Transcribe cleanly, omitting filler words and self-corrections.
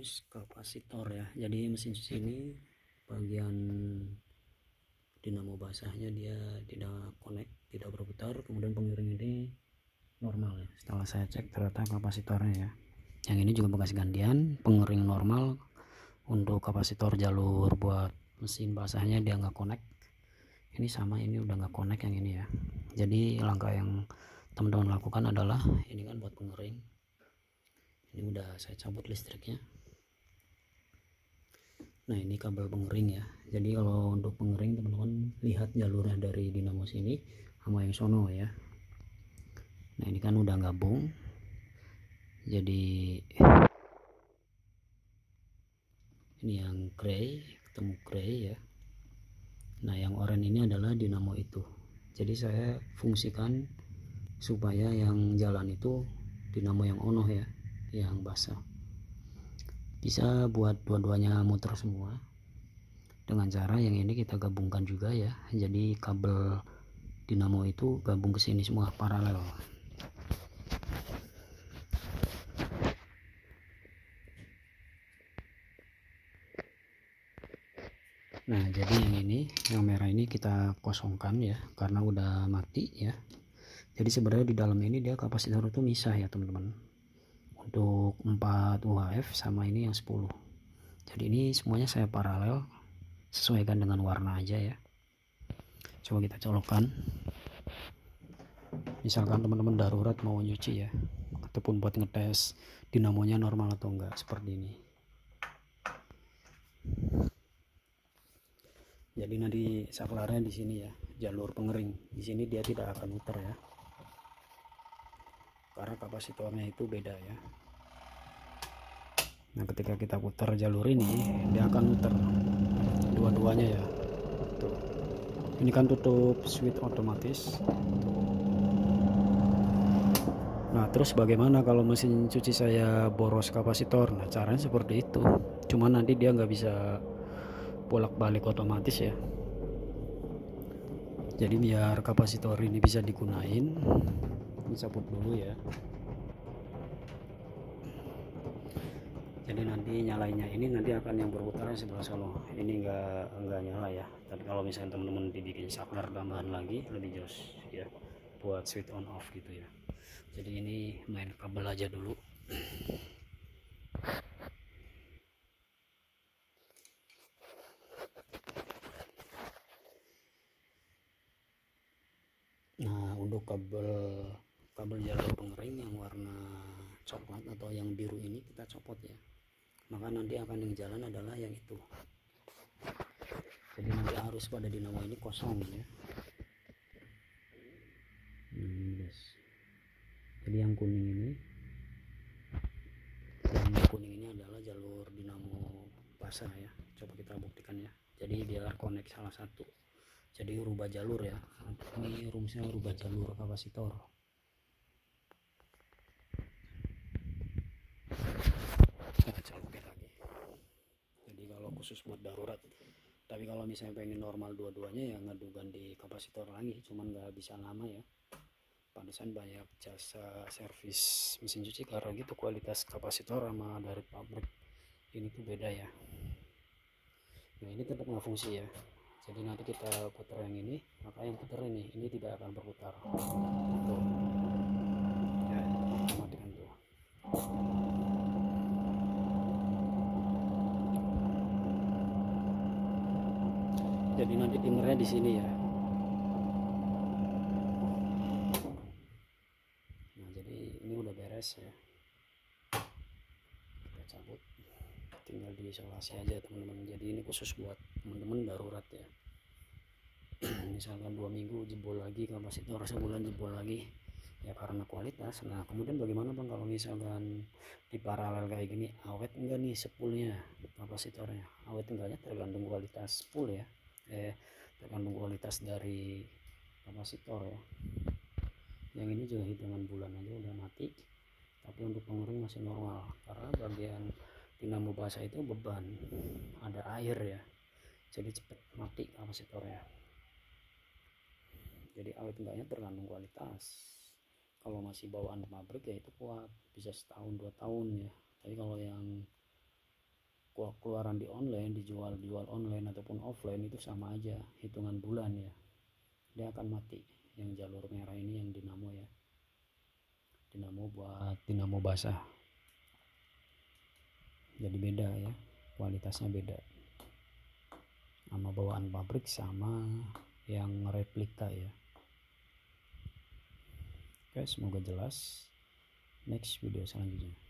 harus kapasitor ya. Jadi mesin cuci ini bagian dinamo basahnya dia tidak connect, tidak berputar, kemudian pengiring ini normal ya. Setelah saya cek ternyata kapasitornya ya, yang ini juga bekas gantian, pengering normal. Untuk kapasitor jalur buat mesin basahnya dia nggak connect, ini sama, ini udah nggak connect yang ini ya. Jadi langkah yang teman-teman lakukan adalah ini kan buat pengering, ini udah saya cabut listriknya. Nah ini kabel pengering ya. Jadi kalau untuk pengering teman-teman lihat jalurnya dari dinamo sini sama yang sono ya. Nah ini kan udah gabung, jadi ini yang gray ketemu gray ya. Nah yang oranye ini adalah dinamo itu. Jadi saya fungsikan supaya yang jalan itu dinamo yang ono ya, yang basah. Bisa buat dua-duanya muter semua dengan cara yang ini kita gabungkan juga ya. Jadi kabel dinamo itu gabung ke sini semua paralel. Nah jadi yang merah ini kita kosongkan ya, karena udah mati ya. Jadi sebenarnya di dalam ini dia kapasitor itu misah ya teman-teman, untuk 4 UHF sama ini yang 10. Jadi ini semuanya saya paralel, sesuaikan dengan warna aja ya. Coba kita colokkan. Misalkan teman-teman darurat mau nyuci ya, ataupun buat ngetes dinamonya normal atau enggak, seperti ini. Jadi nanti saklarnya di sini ya, jalur pengering. Di sini dia tidak akan muter ya, karena kapasitornya itu beda ya. Nah ketika kita putar jalur ini, dia akan muter dua-duanya ya. Tuh. Ini kan tutup switch otomatis. Nah terus bagaimana kalau mesin cuci saya boros kapasitor? Nah caranya seperti itu, cuman nanti dia nggak bisa bolak-balik otomatis ya. Jadi biar kapasitor ini bisa digunain, dicabut dulu ya. Jadi nanti nyalainya ini nanti akan yang berputar sebelah sono, ini enggak nyala ya. Tapi kalau misalnya teman-teman dibikin saklar tambahan lagi lebih jos ya, buat switch on off gitu ya. Jadi ini main kabel aja dulu. Nah untuk kabel jalur pengering yang warna coklat atau yang biru ini kita copot ya, maka nanti akan yang jalan adalah yang itu. Jadi nanti arus pada dinamo ini kosong ya. Jadi yang kuning ini adalah jalur dinamo basah ya. Coba kita buktikan ya. Jadi biar connect salah satu, jadi rubah jalur ya. Ini rumusnya rubah jalur kapasitor. Kita colokin lagi. Jadi kalau khusus buat darurat, tapi kalau misalnya pengen normal dua-duanya ya ngadu ganti kapasitor lagi, cuman nggak bisa lama ya. Pantesan banyak jasa servis mesin cuci karena gitu, kualitas kapasitor sama dari pabrik ini tuh beda ya. Nah ini tetap nggak fungsi ya. Jadi nanti kita putar yang ini, maka yang putar ini tidak akan berputar. Tuh. Ya, matikan tuh. Jadi nanti timernya di sini ya. Nah jadi ini udah beres ya. Kita cabut, tinggal diisolasi aja teman-teman. Jadi ini khusus buat teman-teman darurat ya. Misalkan 2 minggu jebol lagi kapasitor, sebulan jebol lagi ya karena kualitas. Nah kemudian bagaimana bang kalau misalkan di paralel kayak gini, awet enggak nih spoolnya, kapasitornya awet enggaknya tergantung kualitas spool ya, tergantung kualitas dari kapasitor ya. Yang ini juga hitungan bulan aja udah mati, tapi untuk pengering masih normal karena bagian dinamo basah itu beban, ada air ya, jadi cepet mati kapasitornya. Jadi awet enggaknya tergantung kualitas. Kalau masih bawaan pabrik ya itu kuat, bisa setahun 2 tahun ya. Tapi kalau yang keluaran di online, dijual online ataupun offline itu sama aja, hitungan bulan ya dia akan mati. Yang jalur merah ini yang dinamo ya, dinamo buat dinamo basah, jadi beda ya, kualitasnya beda sama bawaan pabrik sama yang replika ya. Oke, semoga jelas. Next video selanjutnya.